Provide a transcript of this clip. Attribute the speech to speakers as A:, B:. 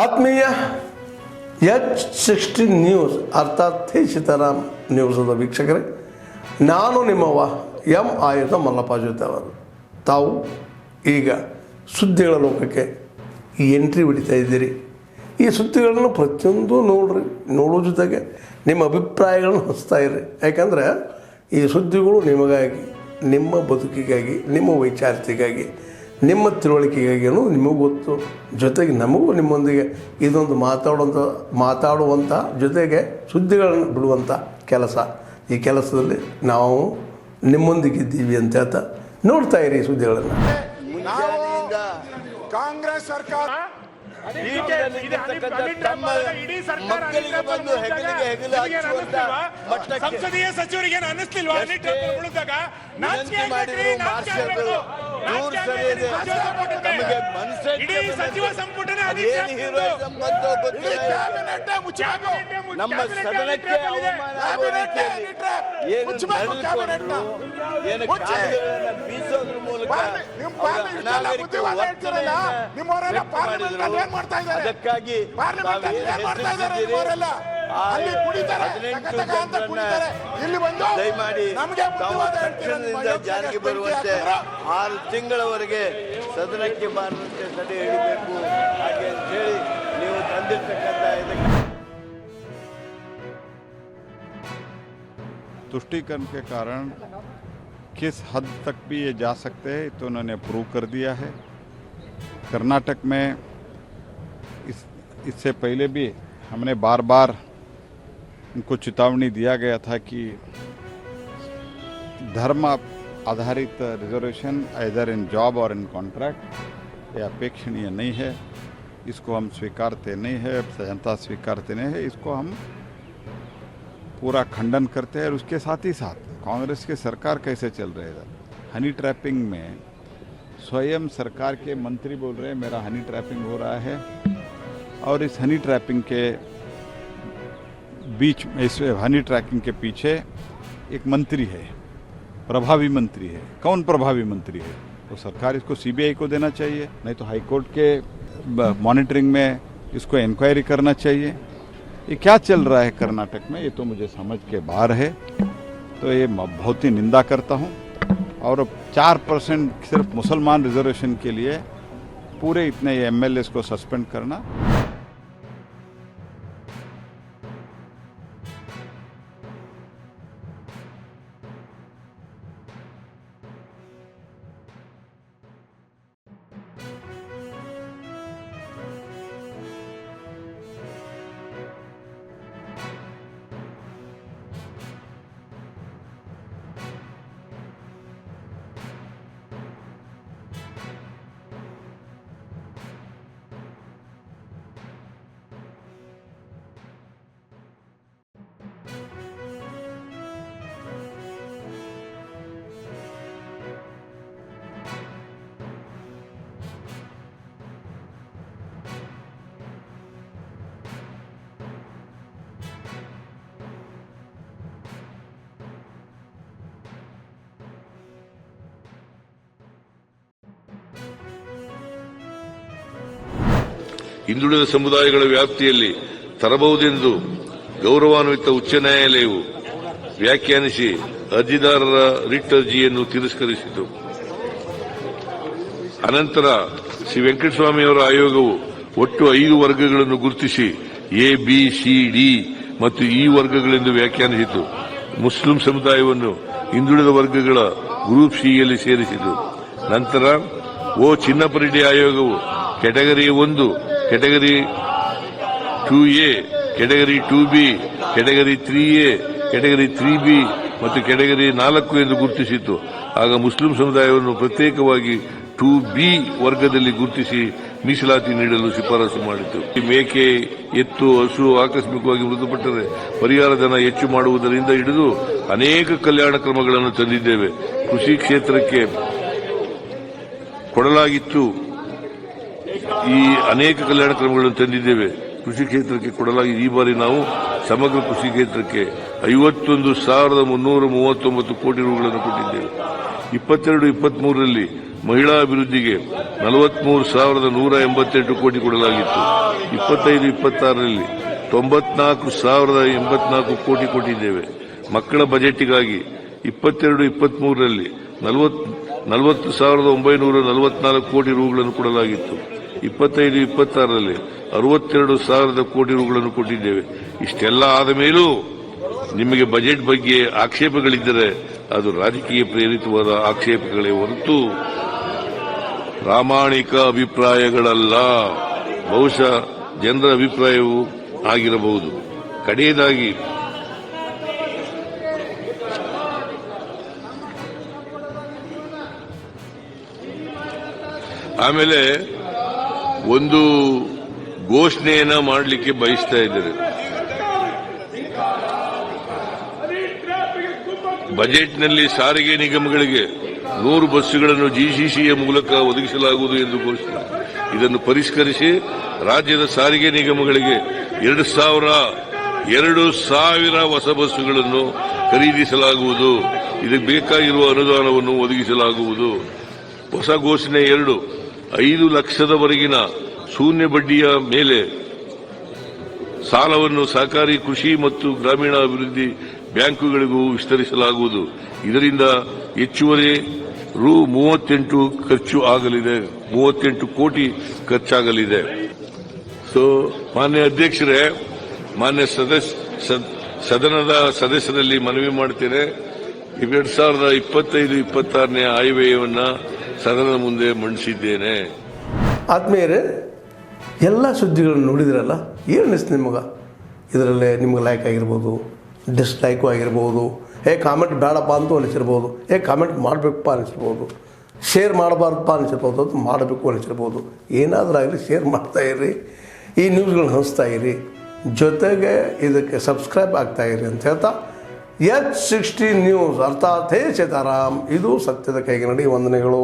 A: ಆತ್ಮೀಯ H16 news ಅರ್ಥಾತ್ ಥೇ ಸೀತಾರಾಮ್ ನ್ಯೂಸದ ವೀಕ್ಷಕರೇ, ನಾನು ನಿಮ್ಮವ ಎಂ ಆಯುಧ ಮಲ್ಲಪ್ಪ ಜೊತೆ ಅವರು. ತಾವು ಈಗ ಸುದ್ದಿಗಳ ಲೋಕಕ್ಕೆ ಎಂಟ್ರಿ ಹೊಡಿತಾ ಇದ್ದೀರಿ. ಈ ಸುದ್ದಿಗಳನ್ನು ಪ್ರತಿಯೊಂದು ನೋಡೋ ಜೊತೆಗೆ ನಿಮ್ಮ ಅಭಿಪ್ರಾಯಗಳನ್ನು ಹಂಚ್ತಾ ಇರ್ರಿ. ಯಾಕಂದರೆ ಈ ಸುದ್ದಿಗಳು ನಿಮಗಾಗಿ, ನಿಮ್ಮ ಬದುಕಿಗಾಗಿ, ನಿಮ್ಮ ವೈಚಾರಿಕೆಗಾಗಿ, ನಿಮ್ಮ ತಿಳುವಳಿಕೆಗಾಗಿಯೂ ನಿಮಗೂ ಗೊತ್ತು. ಜೊತೆಗೆ ನಮಗೂ ನಿಮ್ಮೊಂದಿಗೆ ಇದೊಂದು ಮಾತಾಡುವಂಥ ಜೊತೆಗೆ ಸುದ್ದಿಗಳನ್ನು ಬಿಡುವಂಥ ಕೆಲಸ. ಈ ಕೆಲಸದಲ್ಲಿ ನಾವು ನಿಮ್ಮೊಂದಿಗಿದ್ದೀವಿ ಅಂತ ಹೇಳ್ತಾ ನೋಡ್ತಾ ಇರಿ ಸುದ್ದಿಗಳನ್ನು.
B: ಕಾಂಗ್ರೆಸ್ ಸರ್ಕಾರ ಸಂಸದೀಯ ಸಚಿವರಿಗೆ ಅನ್ನಿಸ್ತಿಲ್ವಾ? ಸಚಿವ ಸಂಪುಟನೇ
C: ನಮ್ಮ ಸದನಕ್ಕೆ ಬೀಸೋದ್ರ ಮೂಲಕ ಅದಕ್ಕಾಗಿ ದಯಮಾಡಿ ತಾವು ತಕ್ಷಣದಿಂದ ಜಾರಿಗೆ ಬರುವಂತೆ 6 ತಿಂಗಳವರೆಗೆ ಸದನಕ್ಕೆ ಬಾರದಂತೆ ತಡೆ ಹಿಡಿಬೇಕು ಹಾಗೆ ಅಂತ ಹೇಳಿ ನೀವು ತಂದಿರ್ತಕ್ಕಂಥ ಇದಕ್ಕೆ
D: तुष्टीकरण के कारण किस हद तक भी ये जा सकते हैं तो उन्होंने प्रूव कर दिया है. कर्नाटक में इससे पहले भी हमने बार बार उनको चेतावनी दिया गया था कि धर्म आधारित रिजर्वेशन इधर इन जॉब और इन कॉन्ट्रैक्ट ये अपेक्षणीय नहीं है. इसको हम स्वीकारते नहीं है, जनता स्वीकारते नहीं है. इसको हम पूरा खंडन करते हैं. और उसके साथ ही साथ कांग्रेस की सरकार कैसे चल रही है, हनी ट्रैपिंग में स्वयं सरकार के मंत्री बोल रहे हैं मेरा हनी ट्रैपिंग हो रहा है. और इस हनी ट्रैपिंग के बीच में, इस हनी ट्रैपिंग के पीछे एक मंत्री है, प्रभावी मंत्री है. कौन प्रभावी मंत्री है? तो सरकार इसको सीबीआई को देना चाहिए, नहीं तो हाईकोर्ट के मॉनिटरिंग में इसको इंक्वायरी करना चाहिए. ये क्या चल रहा है कर्नाटक में, ये तो मुझे समझ के बाहर है. तो ये बहुत ही निंदा करता हूँ. और 4% सिर्फ मुसलमान रिजर्वेशन के लिए पूरे इतने एमएलए को सस्पेंड करना.
E: ಹಿಂದುಳಿದ ಸಮುದಾಯಗಳ ವ್ಯಾಪ್ತಿಯಲ್ಲಿ ತರಬಹುದೆಂದು ಗೌರವಾನ್ವಿತ ಉಚ್ಚ ನ್ಯಾಯಾಲಯವು ವ್ಯಾಖ್ಯಾನಿಸಿ ಅರ್ಜಿದಾರರ ರಿಟ್ ಅರ್ಜಿಯನ್ನು ತಿರಸ್ಕರಿಸಿತು. ಅನಂತರ ಶ್ರೀ ವೆಂಕಟಸ್ವಾಮಿಯವರ ಆಯೋಗವು ಒಟ್ಟು 5 ವರ್ಗಗಳನ್ನು ಗುರುತಿಸಿ ಎ, ಬಿ, ಸಿ, ಡಿ ಮತ್ತು ಇ ವರ್ಗಗಳೆಂದು ವ್ಯಾಖ್ಯಾನಿಸಿತು. ಮುಸ್ಲಿಂ ಸಮುದಾಯವನ್ನು ಹಿಂದುಳಿದ ವರ್ಗಗಳ ಗ್ರೂಪ್ ಸಿಯಲ್ಲಿ ಸೇರಿಸಿತು. ನಂತರ ಓ ಚಿನ್ನಪರೆಡ್ಡಿ ಆಯೋಗವು category 1, category 2A, category 2B, category 3A, category 3B ಮತ್ತು ಕ್ಯಾಟಗರಿ 4 ಎಂದು ಗುರುತಿಸಿತು. ಆಗ ಮುಸ್ಲಿಂ ಸಮುದಾಯವನ್ನು ಪ್ರತ್ಯೇಕವಾಗಿ 2B ವರ್ಗದಲ್ಲಿ ಗುರುತಿಸಿ ಮೀಸಲಾತಿ ನೀಡಲು ಶಿಫಾರಸು ಮಾಡಿತು. ಮೇಕೆ, ಎತ್ತು, ಹಸು ಆಕಸ್ಮಿಕವಾಗಿ ಮೃತಪಟ್ಟರೆ ಪರಿಹಾರ ಧನ ಹೆಚ್ಚು ಮಾಡುವುದರಿಂದ ಹಿಡಿದು ಅನೇಕ ಕಲ್ಯಾಣ ಕ್ರಮಗಳನ್ನು ತಂದಿದ್ದೇವೆ. ಕೃಷಿ ಕ್ಷೇತ್ರಕ್ಕೆ ಕೊಡಲಾಗಿತ್ತು. ಈ ಅನೇಕ ಕಲ್ಯಾಣ ಕ್ರಮಗಳನ್ನು ತಂದಿದ್ದೇವೆ. ಕೃಷಿ ಕ್ಷೇತ್ರಕ್ಕೆ ಕೊಡಲಾಗಿ ಈ ಬಾರಿ ನಾವು ಸಮಗ್ರ ಕೃಷಿ ಕ್ಷೇತ್ರಕ್ಕೆ 51,339 ಕೋಟಿ ರೂಗಳನ್ನು ಕೊಟ್ಟಿದ್ದೇವೆ. 22-23ರಲ್ಲಿ ಮಹಿಳಾ ಅಭಿವೃದ್ಧಿಗೆ 43,188 ಕೋಟಿ ಕೊಡಲಾಗಿತ್ತು. 25-26ರಲ್ಲಿ 94,084 ಕೋಟಿ ಕೊಟ್ಟಿದ್ದೇವೆ. ಮಕ್ಕಳ ಬಜೆಟ್ಗಾಗಿ 22-23ರಲ್ಲಿ 40,944 ಕೋಟಿ ರೂಗಳನ್ನು ಕೊಡಲಾಗಿತ್ತು. 25-26ರಲ್ಲಿ 62,000 ಕೋಟಿ ರೂಗಳನ್ನು ಕೊಟ್ಟಿದ್ದೇವೆ. ಇಷ್ಟೆಲ್ಲ ಆದ ಮೇಲೂ ನಿಮಗೆ ಬಜೆಟ್ ಬಗ್ಗೆ ಆಕ್ಷೇಪಗಳಿದ್ದರೆ ಅದು ರಾಜಕೀಯ ಪ್ರೇರಿತವಾದ ಆಕ್ಷೇಪಗಳೇ ಹೊರತು ಪ್ರಾಮಾಣಿಕ ಅಭಿಪ್ರಾಯಗಳಲ್ಲ. ಬಹುಶಃ ಜನರ ಅಭಿಪ್ರಾಯವೂ ಆಗಿರಬಹುದು. ಕಡೆಯದಾಗಿ ಆಮೇಲೆ ಒಂದು ಘೋಷಣೆಯನ್ನ ಮಾಡಲಿಕ್ಕೆ ಬಯಸ್ತಾ ಇದ್ದಾರೆ. ಬಜೆಟ್ನಲ್ಲಿ ಸಾರಿಗೆ ನಿಗಮಗಳಿಗೆ 100 ಬಸ್ಸುಗಳನ್ನು ಜಿಸಿಸಿಯ ಮೂಲಕ ಒದಗಿಸಲಾಗುವುದು ಎಂದು ಘೋಷಣೆ. ಇದನ್ನು ಪರಿಷ್ಕರಿಸಿ ರಾಜ್ಯದ ಸಾರಿಗೆ ನಿಗಮಗಳಿಗೆ 2,000 ಹೊಸ ಬಸ್ಸುಗಳನ್ನು ಖರೀದಿಸಲಾಗುವುದು. ಇದಕ್ಕೆ ಬೇಕಾಗಿರುವ ಅನುದಾನವನ್ನು ಒದಗಿಸಲಾಗುವುದು. ಹೊಸ ಘೋಷಣೆ 2, 5 ಲಕ್ಷದವರೆಗಿನ ಶೂನ್ಯ ಬಡ್ಡಿಯ ಮೇಲೆ ಸಾಲವನ್ನು ಸಹಕಾರಿ ಕೃಷಿ ಮತ್ತು ಗ್ರಾಮೀಣಾಭಿವೃದ್ಧಿ ಬ್ಯಾಂಕುಗಳಿಗೂ ವಿಸ್ತರಿಸಲಾಗುವುದು. ಇದರಿಂದ ಹೆಚ್ಚುವರಿ ರು 38 ಕೋಟಿ ಖರ್ಚಾಗಲಿದೆ. ಸೊ ಮಾನ್ಯ ಅಧ್ಯಕ್ಷರೇ, ಮಾನ್ಯ ಸದನದ ಸದಸ್ಯರಲ್ಲಿ ಮನವಿ ಮಾಡ್ತೇನೆ, 2025-26ನೇ ಆಯವ್ಯಯವನ್ನು ಸದನದ ಮುಂದೆ ಮಂಡಿಸಿದ್ದೇನೆ.
A: ಆದ್ಮೇಲೆ ಎಲ್ಲ ಸುದ್ದಿಗಳನ್ನು ನೋಡಿದ್ರಲ್ಲ, ಏನು ಅನಿಸ್ತು ನಿಮಗೆ? ಇದರಲ್ಲೇ ನಿಮ್ಗೆ ಲೈಕ್ ಆಗಿರ್ಬೋದು, ಡಿಸ್ಲೈಕು ಆಗಿರ್ಬೋದು, ಕಾಮೆಂಟ್ ಬೇಡಪ್ಪ ಅಂತೂ ಅನಿಸಿರ್ಬೋದು, ಕಾಮೆಂಟ್ ಮಾಡಬೇಕಪ್ಪ ಅನಿಸಿರ್ಬೋದು, ಶೇರ್ ಮಾಡಬಾರ್ದಪ್ಪ ಅನಿಸಿರ್ಬೋದು, ಅದು ಮಾಡಬೇಕು ಅನಿಸಿರ್ಬೋದು. ಏನಾದರೂ ಆಗಲಿ ಶೇರ್ ಮಾಡ್ತಾಯಿರಿ, ಈ ನ್ಯೂಸ್ಗಳನ್ನ ಹಂಚ್ತಾ ಇರಿ, ಜೊತೆಗೆ ಇದಕ್ಕೆ ಸಬ್ಸ್ಕ್ರೈಬ್ ಆಗ್ತಾಯಿರಿ ಅಂತ ಹೇಳ್ತಾ H16 ನ್ಯೂಸ್ ಅರ್ಥಾತ್ ಹೇ ಸೀತಾರಾಮ್, ಇದು ಸತ್ಯದ ಕೈಗೆ ನಡಿ. ವಂದನೆಗಳು.